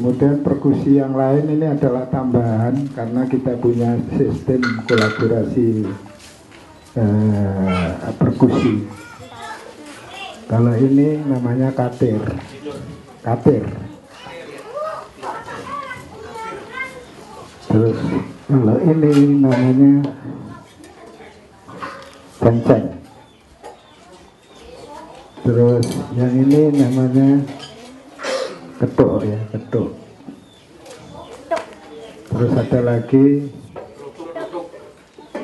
Kemudian perkusi yang lain ini adalah tambahan karena kita punya sistem kolaborasi perkusi. Kalau ini namanya katir. Terus kalau ini namanya kenceng. Terus yang ini namanya ketuk ya, ketuk. Terus ada lagi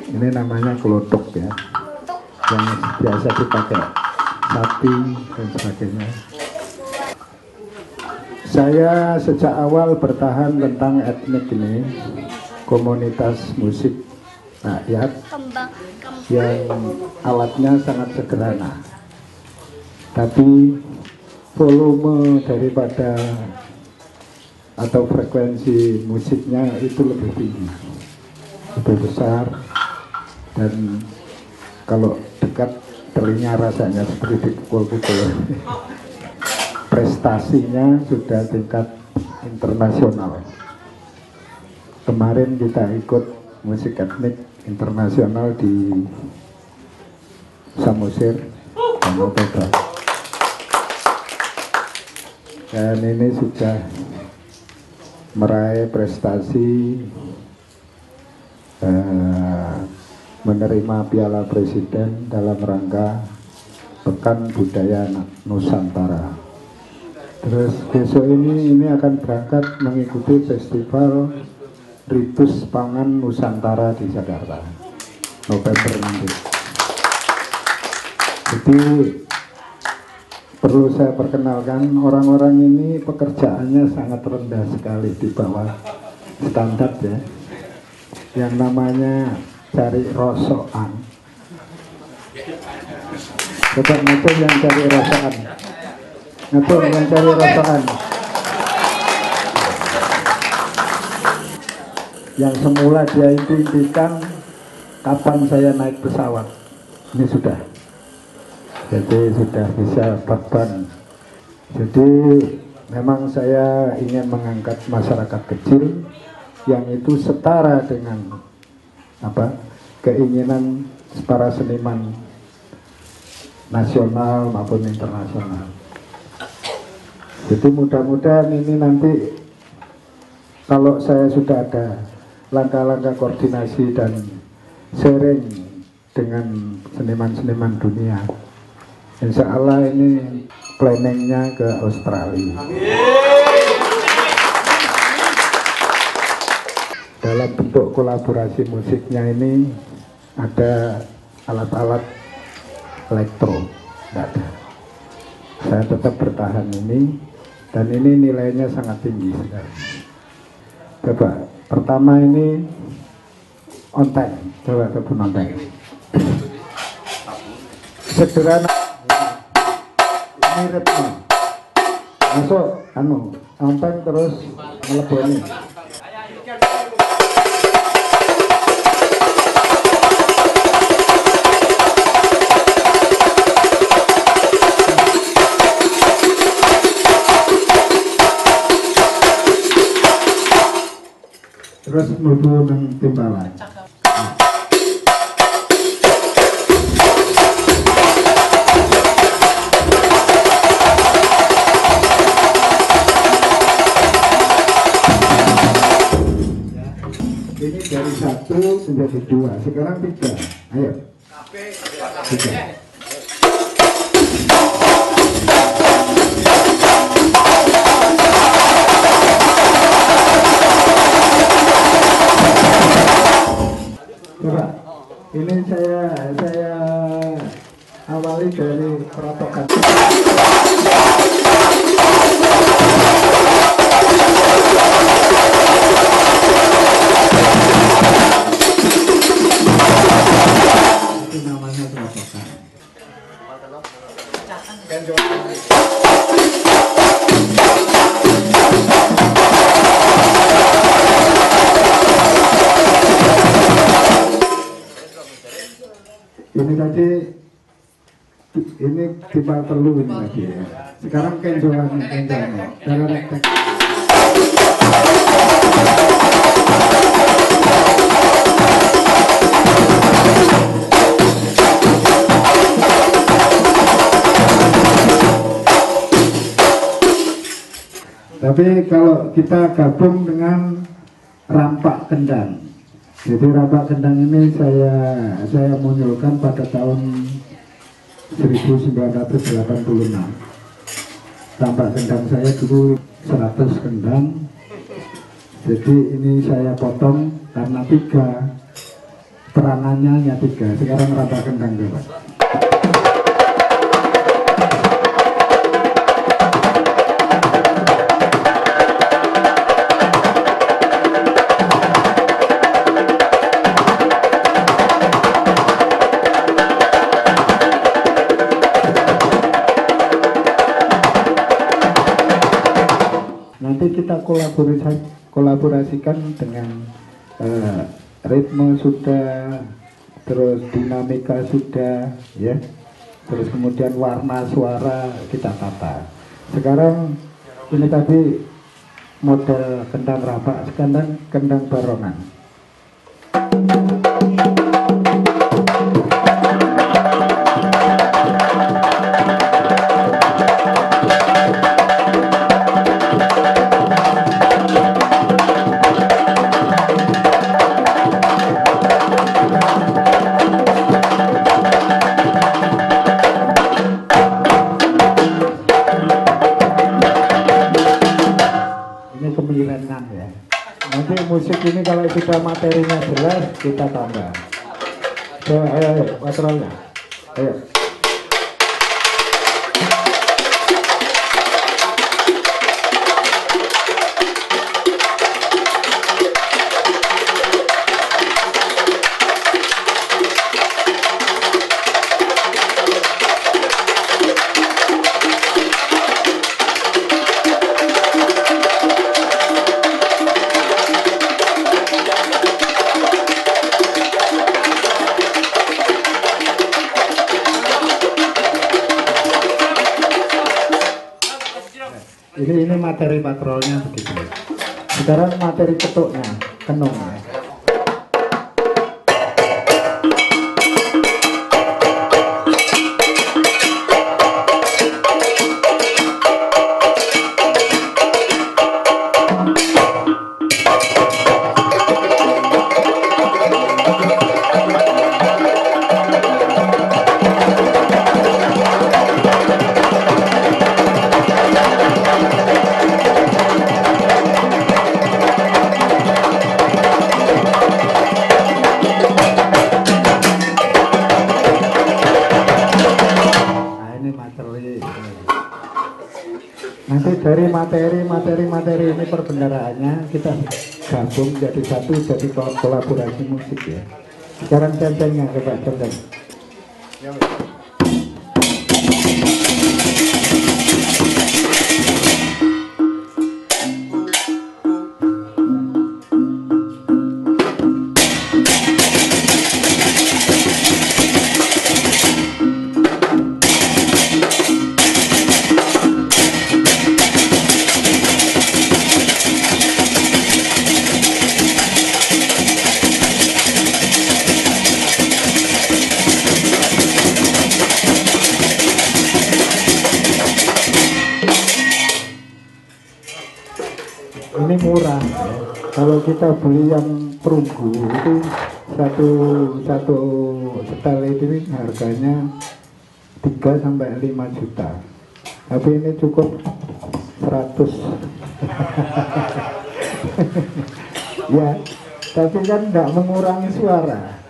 ini namanya kelotok ya, yang biasa dipakai sapi dan sebagainya. Saya sejak awal bertahan tentang etnik ini, komunitas musik rakyat yang alatnya sangat sederhana, tapi volume daripada atau frekuensi musiknya itu lebih tinggi, lebih besar, dan kalau dekat telinga rasanya seperti dipukul-pukul. Prestasinya sudah tingkat internasional. Kemarin kita ikut musik etnik internasional di Samosir, Danau Toba. Dan ini sudah meraih prestasi menerima Piala Presiden dalam rangka Pekan Budaya Nusantara. Terus besok ini akan berangkat mengikuti festival Ritus Pangan Nusantara di Jakarta, November nanti. Jadi perlu saya perkenalkan, orang-orang ini pekerjaannya sangat rendah sekali, di bawah standar ya. Yang namanya cari rosokan. Coba ngatur yang cari rosokan. Ngatur yang cari rosokan. Yang semula dia impikan kapan saya naik pesawat. Ini sudah. Jadi sudah bisa terbang. Jadi memang saya ingin mengangkat masyarakat kecil yang itu setara dengan keinginan para seniman nasional maupun internasional. Jadi mudah-mudahan ini nanti kalau saya sudah ada langkah-langkah koordinasi dan sharing dengan seniman-seniman dunia, insya Allah ini planningnya ke Australia. Dalam bentuk kolaborasi musiknya ini ada alat-alat elektro, tidak ada. Saya tetap bertahan ini, dan ini nilainya sangat tinggi sekali. Coba pertama ini onteng, coba telepon onteng. Sederhana. Ini ritme. Masuk, onteng terus meleboni. Terus mlebu nang timbalan. Ini dari 1 menjadi 2, sekarang 3. Ayo. 3. Coba, ini saya awali dari perotokan. Itu namanya perotokan. Ini tadi, ini timbal perlu ini tadi ya. Sekarang kenjolan, darah rektek. Tapi kalau kita gabung dengan rampak kendang, jadi rampak kendang ini saya munculkan pada tahun 1986. Rampak kendang saya dulu 100 kendang, jadi ini saya potong karena 3, peranannya hanya 3. Sekarang rampak kendang coba. Nanti kita kolaborasikan dengan ritme sudah, terus dinamika sudah, ya, terus kemudian warna suara kita tata. Sekarang ini tadi model kendang rampak, sekarang kendang barongan. Ya. Nanti musik ini kalau sudah materinya jelas kita tambah. So, ayo patrolnya, ayo. Ini materi patrolnya begitu. Sekarang materi ketuknya, kenung ya. Nanti dari materi ini perbendaraannya kita gabung jadi satu, jadi kolaborasi musik ya. Sekarang centengnya coba centeng. Ini murah ya. Kalau kita beli yang perunggu itu satu setel ini harganya 3-5 juta, tapi ini cukup 100. Ya, tapi kan nggak mengurangi suara.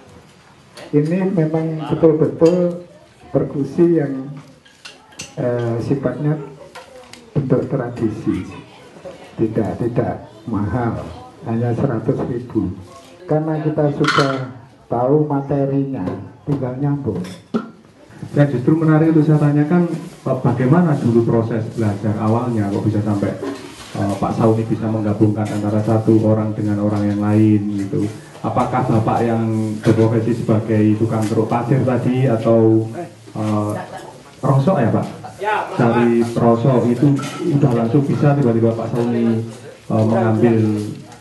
Ini memang betul-betul perkusi yang sifatnya bentuk tradisi. Tidak mahal, hanya 100.000. Karena kita sudah tahu materinya, tinggal nyambung. Saya justru menarik untuk saya tanyakan bagaimana dulu proses belajar awalnya kok bisa sampai Pak Sauni bisa menggabungkan antara satu orang dengan orang yang lain gitu. Apakah Bapak yang berprofesi sebagai tukang keruk pasir tadi atau rosok ya Pak? Dari rosok itu udah langsung bisa tiba-tiba Pak Sauni mengambil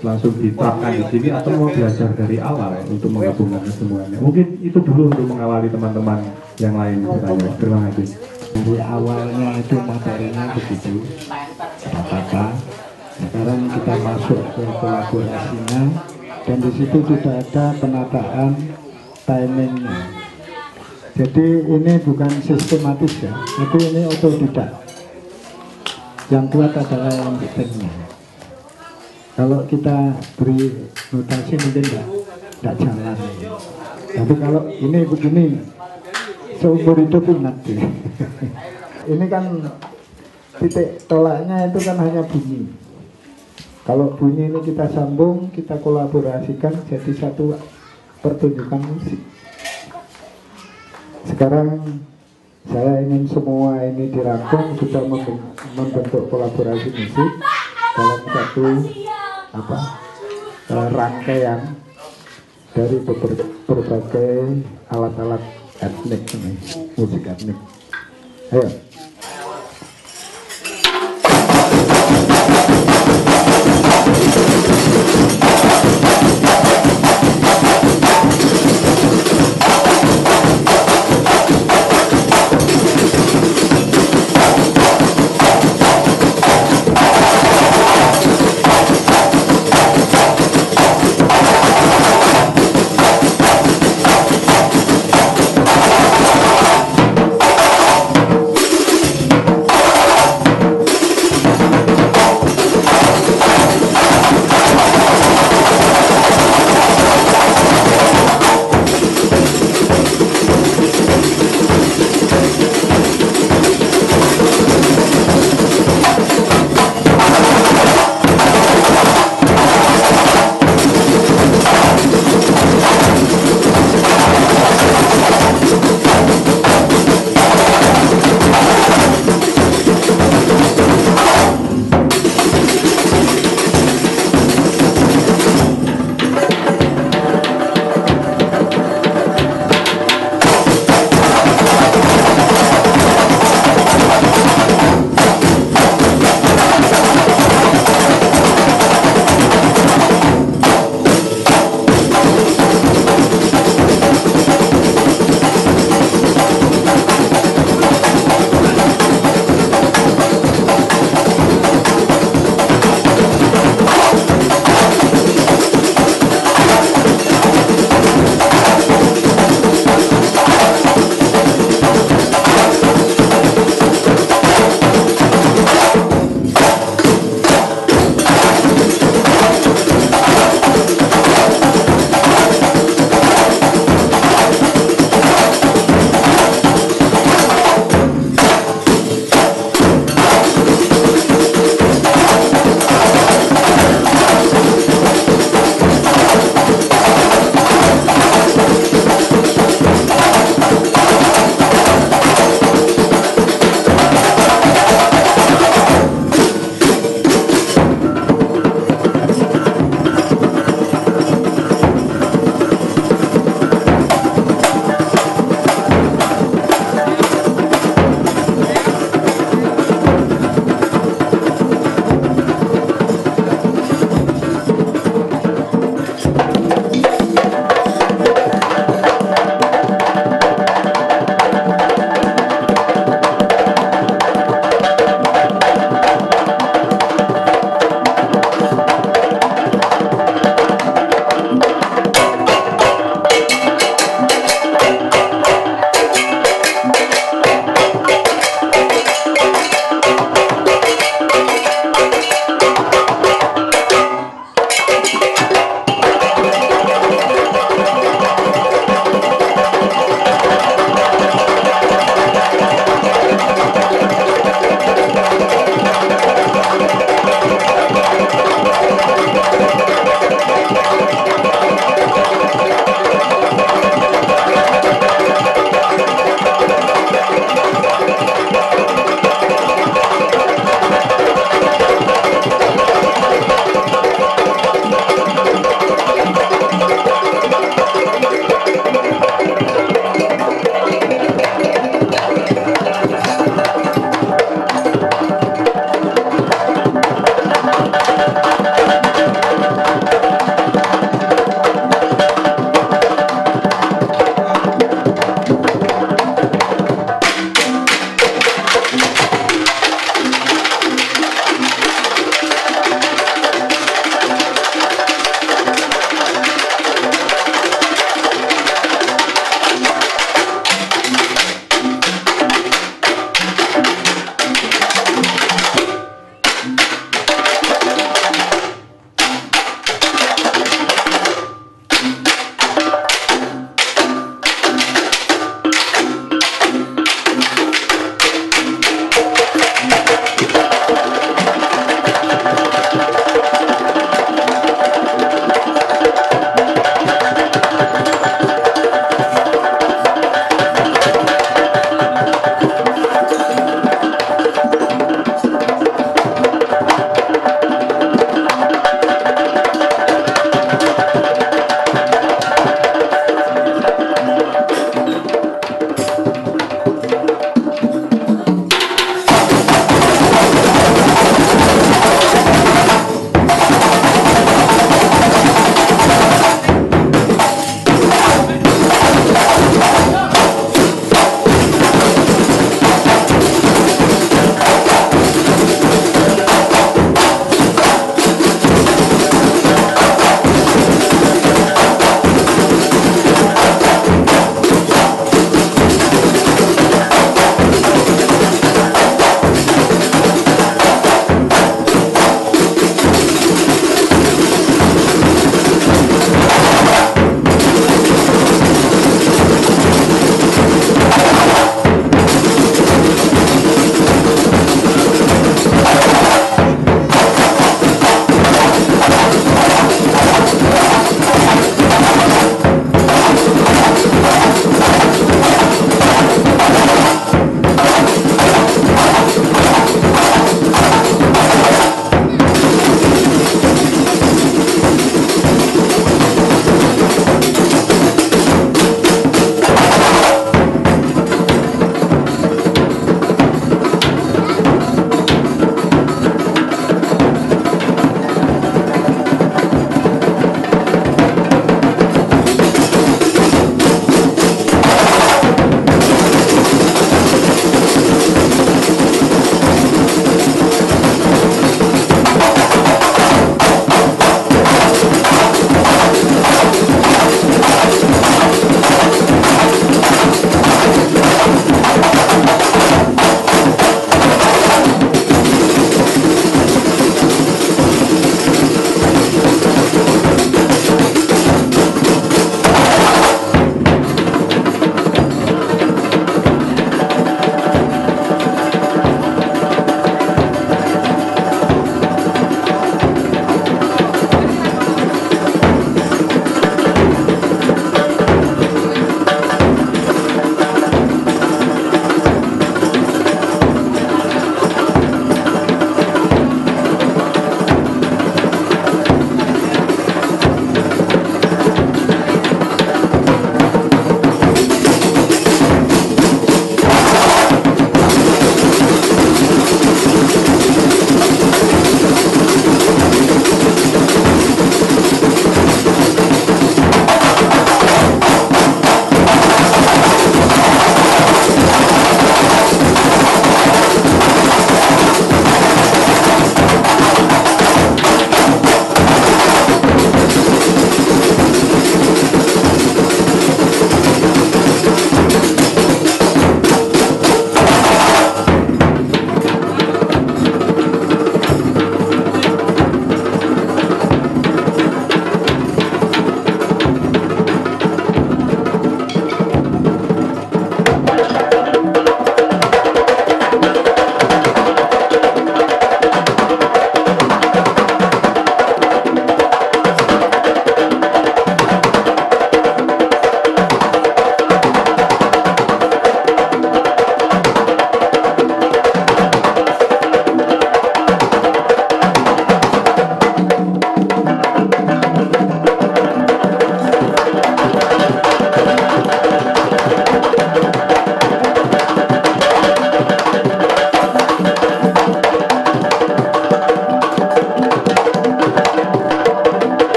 langsung diterapkan di sini, atau mau belajar dari awal untuk menggabungkan semuanya? Mungkin itu dulu untuk mengawali teman-teman yang lain misalnya. Terima kasih. Dari awalnya itu materinya begitu, apa Sekarang kita masuk ke kolaborasinya, dan di situ sudah ada penataan timingnya. Jadi ini bukan sistematis ya, tapi ini otodidak. Yang kuat adalah yang settingnya. Kalau kita beri notasi mungkin tidak jalan. Tapi kalau ini begini, seumur hidup ingat. Ini kan titik tolaknya itu kan hanya bunyi. Kalau bunyi ini kita sambung, kita kolaborasikan jadi satu pertunjukan musik. Sekarang saya ingin semua ini dirangkum, kita membentuk kolaborasi musik dalam satu rangkaian dari berbagai alat-alat etnik ini, musik etnik. Ayo.